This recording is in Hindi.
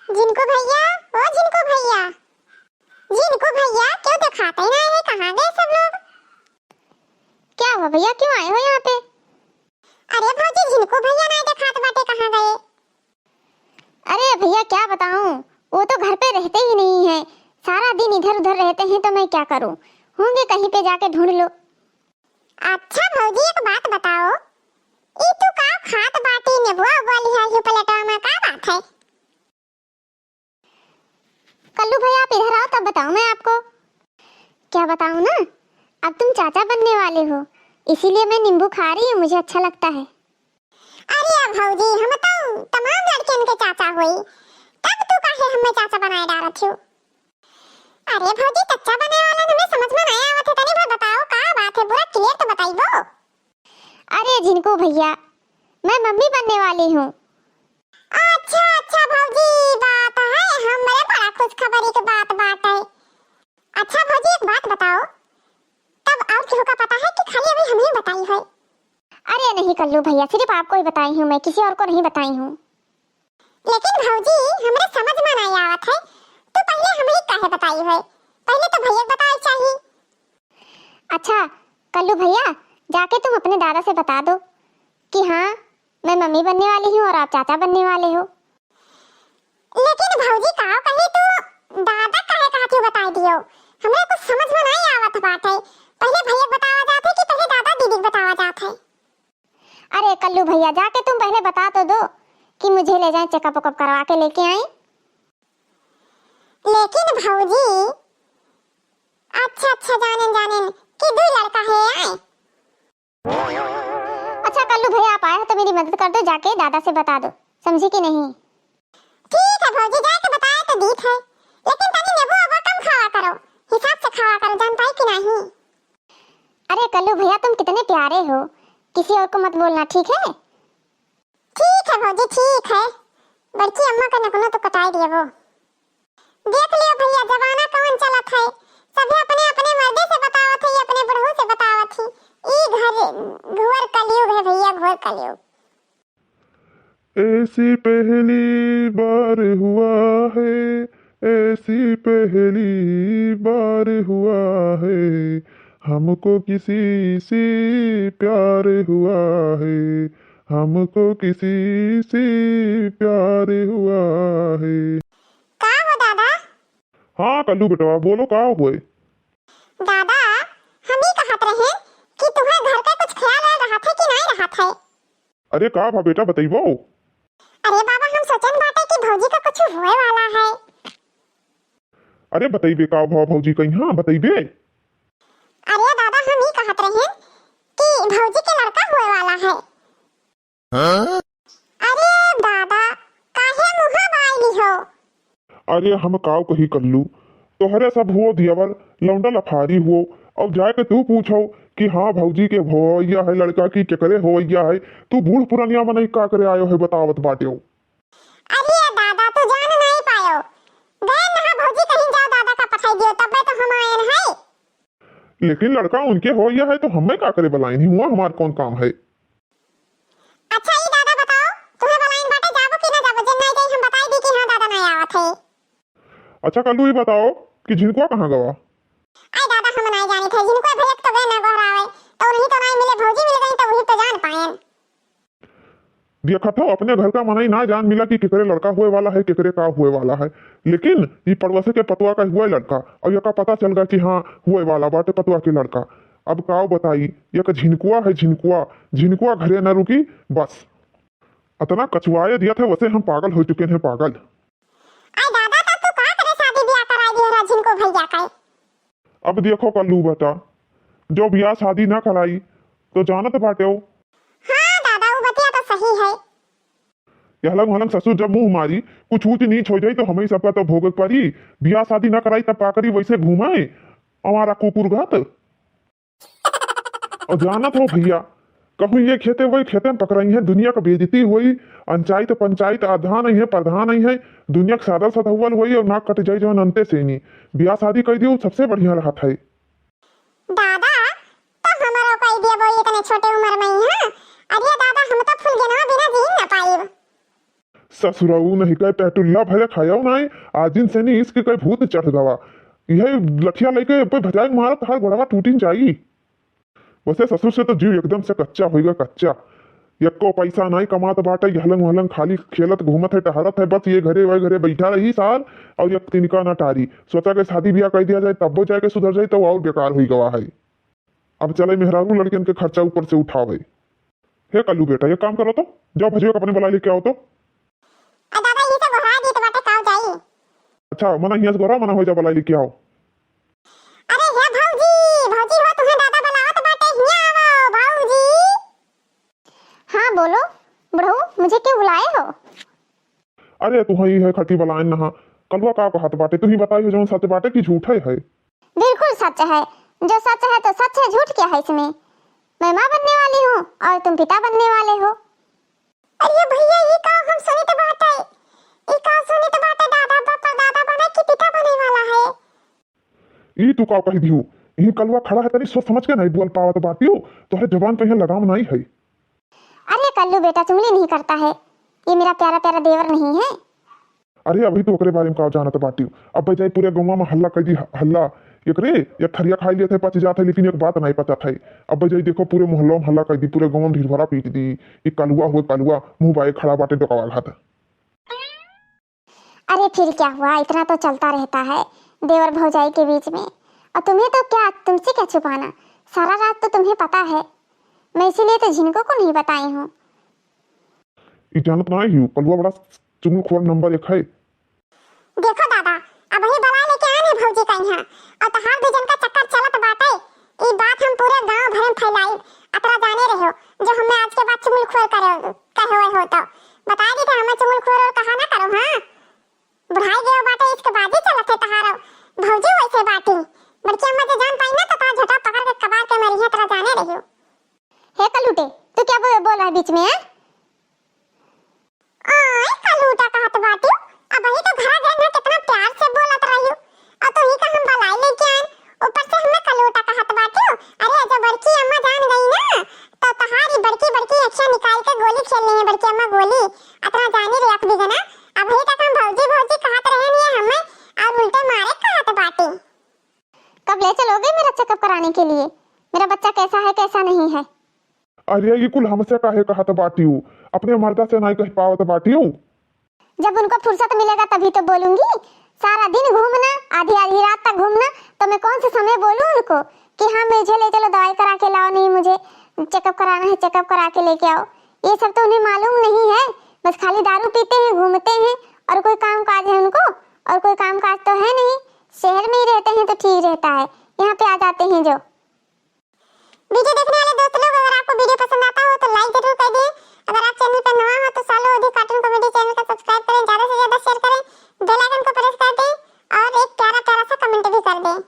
जिनको भैया, ओ जिनको भैया, जिनको भैया क्यों दिखाते ही नहीं है? कहाँ गए सब लोग? क्या हुआ भैया, क्यों आए हो यहाँ पे? अरे भौजी, जिनको भैया नहीं दिखाते बाटे, कहाँ गए? अरे भैया क्या बताऊं, वो तो घर पे रहते ही नहीं है, सारा दिन इधर उधर रहते हैं, तो मैं क्या करूं? होंगे कहीं पे, जाके ढूंढ लो। अच्छा भौजी, एक बात बताओ, ई तू का खात बाटी नेबुआ वाली है ही पलटवा में, का बात है? कल्लू भैया आप इधर आओ तब बताऊं मैं आपको। क्या बताऊं ना, अब तुम चाचा बनने वाले हो, इसीलिए मैं नींबू खा रही हूँ, मुझे अच्छा लगता है। अरे भौजी, हम तो तमाम लड़कियन के चाचा हुई, तब तू काहे हमें चाचा बनाए डालत हो? अरे भौजी, चाचा बने वाला हमें समझ में नहीं आवत है, तनी बात बताओ का बात है, पूरा क्लियर तो बताइबो। अरे जिनको भैया, मैं मम्मी बनने वाली हूँ। अच्छा अच्छा भौजी, बात है, हमरे बड़ा खुशखबरी की बात है। अच्छा भौजी, एक बात बताओ, तब और किसी का पता है कि खाली अभी हमें बताई है? अरे नहीं कल्लू भैया, सिर्फ आपको ही बताई हूँ मैं, किसी और को नहीं बताई हूँ। लेकिन भौजी, हमरे समझ में नहीं आवत है, तो पहले हमें काहे बताई है? पहले तो भैया बताई चाहिए। अच्छा कल्लू भैया, जाके तुम अपने दादा से बता दो कि हाँ मैं मम्मी बनने वाली हूँ और आप चाचा बनने वाले हो। लेकिन भौजी का कहे तो दादा काहे कहती बता दियो, हमरे कुछ समझ में नहीं आवत बात है, पहले भैया बतावा जाते कि पहले दादा दीदी बतावा जाते? अरे कल्लू भैया, जाके तुम पहले बता तो दो कि मुझे ले जाएं, चेकअप वकअप करवा के लेके आए। लेकिन भौजी, अच्छा अच्छा जाने कि दो लड़का है आए। अच्छा कल्लू भैया, आप आए हो तो मेरी मदद कर दो, जाके दादा से बता दो, समझी कि नहीं? ठीक है भौजी, जाके बताया तो दीत है, लेकिन तनी नींबू अब कम खावा करो, हिसाब से खावा करो, जानता है कि नहीं? अरे कल्लू भैया, तुम कितने प्यारे हो, किसी और को मत बोलना, ठीक है? ठीक है भौजी, ठीक है, बड़की अम्मा का नखुना तो कटाई दिए वो। देख लियो भैया, जमाना कौन चलत है, सभी अपने अपने मर्दे से बतावत है, अपने बड़ों से बतावत है, ई घोर कलयुग है भैया, घोर कलयुग। ऐसी पहली बार हुआ है, ऐसी पहली बार हुआ है, हमको किसी से प्यार हुआ है, हमको किसी से प्यार हुआ है। का हो दादा? हाँ कल्लू बेटवा, बोलो का हुए? दादा, हम ही कहत रहे कि तुम्हें घर का कुछ ख्याल आ रहा था कि नहीं रहा था? अरे का भा बेटा, बताइबो। अरे बाबा, हम सोचन बाटे कि भौजी का कुछ होए वाला है। अरे बताइबे का भाव भौजी कहीं, हाँ बताइबे। अरे दादा, हम ही कहत रहे कि भौजी के लड़का होए वाला है। हाँ? अरे दादा, काहे मुहा बाइली हो? अरे हम काव कही कल्लू, तोहरे सब हुओ दियावर लौंडा लफारी हुओ, अब जाके तू पूछो कि हाँ भौजी के होइया है लड़का की केकरे होइया है, तू बूढ़ पुरानिया में नहीं का करे आयो है बतावत बाटे। अरे दादा, तू जान नहीं पायो, गए नहा भौजी कहीं जाओ, दादा का पठाई दियो, तब तो हम आए है। लेकिन लड़का उनके होइया है तो हमें का करे बलाई नहीं हुआ, हमार कौन काम है? अच्छा ये दादा बताओ, तुम्हें बलाइन बाटे जाबो कि ना जाबो? जन नहीं गई हम बताई दी कि हाँ दादा नहीं आवत है। अच्छा कल्लू ये बताओ कि झिनकुआ कहाँ गवा? आई दादा, हम नहीं जानी थे, जिनको भैया तो गए ना गोहरावे, तो उन्हीं तो नहीं मिले, भौजी मिल गई तो वही तो जान पाएन। देखा था अपने घर का मनाई ना जान मिला कि केकरे लड़का हुए वाला है, केकरे का हुए वाला है, लेकिन ये पड़ोसी के पतवा का हुआ लड़का, और ये का पता चल गया कि हाँ हुए वाला बाटे पतवा के लड़का। अब काव बताई, ये का झिनकुआ है, झिनकुआ झिनकुआ घरे न रुकी, बस इतना कचुआए दिया था, वैसे हम पागल हो चुके हैं, पागल। आई दादा, तब तू का करे शादी ब्याह कराई दिया रा जिनको भैया का? अब देखो कल्लू बता, जो ब्याह शादी ना कराई तो जानत बाटे हो, हाँ दादा, वो बतिया तो सही है। यहलंग हलंग ससुर जब मुंह मारी, कुछ ऊंच नीच हो जाई तो हमें सबका तो भोग पड़ी, ब्याह शादी ना कराई तब पाकरी वैसे घुमाए हमारा कुकुर घात। और जानत हो भैया, कहूँ ये खेते वही खेते में पकड़ाई है, दुनिया का बेइज्जती हुई, अंचायत पंचायत आधा नहीं है, प्रधान नहीं है, दुनिया का सादा सदहुअल हुई और नाक कट जाई जो अंते से नहीं, ब्याह शादी कर दियो सबसे बढ़िया रहा था। दादा, तो हमारा कोई दिया वो इतने छोटे उम्र में ही है? अरे दादा, हम तो फूल गिनवा बिना जी ना पाए। ससुराऊ नहीं कहे पेटुल्ला भले खाया नहीं आज दिन से नहीं इसके कहे भूत चढ़ गवा यह लठिया लेके भजाए मारा तो हार घोड़ावा टूटी जाई। वैसे ससुर से तो जीव एकदम से कच्चा होएगा कच्चा यक्को पैसा नहीं कमात बाटे हलंग वलंग खाली खेलत घूमत है टहरत है बस ये घरे वह घरे बैठा रही साल और एक तिनका न टारी सोचा के शादी ब्याह कर दिया जाए तब वो जाके सुधर जाए तो और बेकार हुई गवा है। अब चले मेहरारू लड़कियन के खर्चा ऊपर से उठावे। हे कल्लू बेटा ये काम करो तो जाओ भजियो अपने बुला लेके आओ तो। दादा ये तो घोड़ा दी तो बाटे काव जाई। अच्छा मना हियां से गोरा मना हो जा बुला लेके आओ। अरे हे भौजी भौजी हो तुम्हें दादा बुलावत बाटे हियां आओ भौजी। हाँ बोलो बहू, मुझे क्यों बुलाए हो? अरे तू ही है खटी बलायन नहा कलवा का कहत बाटे तू ही बताई हो जो सच बाटे कि झूठ है। बिल्कुल सच है, जो सच है तो सच है, झूठ क्या है इसमें? मैं माँ बनने वाली हूँ और तुम पिता बनने वाले हो। अरे भैया ये का हम सुनी तो बात है ये का सुनी तो बात है दादा बापा दादा बने कि पिता बने वाला है। ई तू का कह दियो यही कलवा खड़ा है तनी सोच समझ के नहीं बोल पावत बाटियो तोहरे जबान पे यहाँ लगाम नहीं है। अरे कल्लू बेटा चुगली नहीं करता है, ये मेरा प्यारा प्यारा देवर नहीं है। अरे अभी तो ओकरे बारे में का जानत बाटियो अब जाए पूरे गांव में हल्ला कर दी हल्ला एकरे या थरिया खाई लिए थे पच जाते लेकिन एक बात नहीं पता था। अब जाई देखो पूरे मोहल्ला में हल्ला कर दी पूरे गांव में भीड़ भरा पीट दी ये कलुआ हुए कलुआ मुंह बाए खड़ा बाटे डोकावा घात। अरे फिर क्या हुआ, इतना तो चलता रहता है देवर भौजाई के बीच में। और तुम्हें तो क्या, तुमसे क्या छुपाना, सारा रात तो तुम्हें पता है। मैं इसीलिए तो झिनको को नहीं बताई हूँ। ये जानत नहीं हूँ कलुआ बड़ा चुगलखोर नंबर 1 है। देखो दादा अब ही बुला लेके आने भौजी का यहाँ और तहार दूजन का चक्कर चलत बाटे ये बात हम पूरे गांव भर में फैलाई अतरा जाने रहो जो हमें आज के बाद चुगलखोर कहे हो तो बता दी था हमें चुगलखोर और कहा ना करो। हाँ बुढ़ाई गयो बाटे इसके बाद ही चलत है तहारो भौजी वैसे बाटी बड़की अम्मा जो जान पाई ना तो तार झटा पकड़ के कबार के मरी है तरा जाने रहो। हे कलूटे तू क्या बोल रहा है बीच में? आय कलूटा कहत बाटी अब ही तो घर गए ना कितना प्यार से बोलत रही और तो ही का हम बलाई लेके आए ऊपर से हमें कलूटा कहत बाटी। अरे जब बड़की अम्मा जान गई ना तो तहारी बड़की बड़की अक्षर निकाल के गोली खेल ली है बड़की अम्मा गोली अतरा जाने रे रख दी ना अब ही तक हम भौजी भौजी कहत रहे नहीं हमें और उल्टे मारे कहत बाटी। कब ले चलोगे मेरा चेकअप कराने के लिए? मेरा बच्चा कैसा है कैसा नहीं है? अरे ये कुल हमसे काहे कहत बाटियो अपने मर्दा से नहीं कह पावत बाटियो। जब उनको फुर्सत मिलेगा तभी तो बोलूंगी। सारा दिन घूमना, आधी आधी रात तक घूमना, तो मैं कौन से समय बोलूं उनको कि हाँ मुझे ले चलो दवाई करा के लाओ, नहीं मुझे चेकअप कराना है चेकअप करा के लेके आओ। ये सब तो उन्हें मालूम नहीं है, बस खाली दारू पीते हैं घूमते हैं और कोई काम काज है उनको और कोई काम काज तो है नहीं। शहर में ही रहते हैं तो ठीक रहता है, यहाँ पे आ जाते हैं जो। वीडियो देखने वाले दोस्त लोग अगर आपको वीडियो पसंद आता हो तो लाइक जरूर कर दें। अगर आप चैनल पर नया हो तो सालों अधिक कार्टून कॉमेडी चैनल का सब्सक्राइब करें, ज्यादा से ज्यादा शेयर करें, बेल आइकन को प्रेस कर दें और एक प्यारा प्यारा सा कमेंट भी कर दें।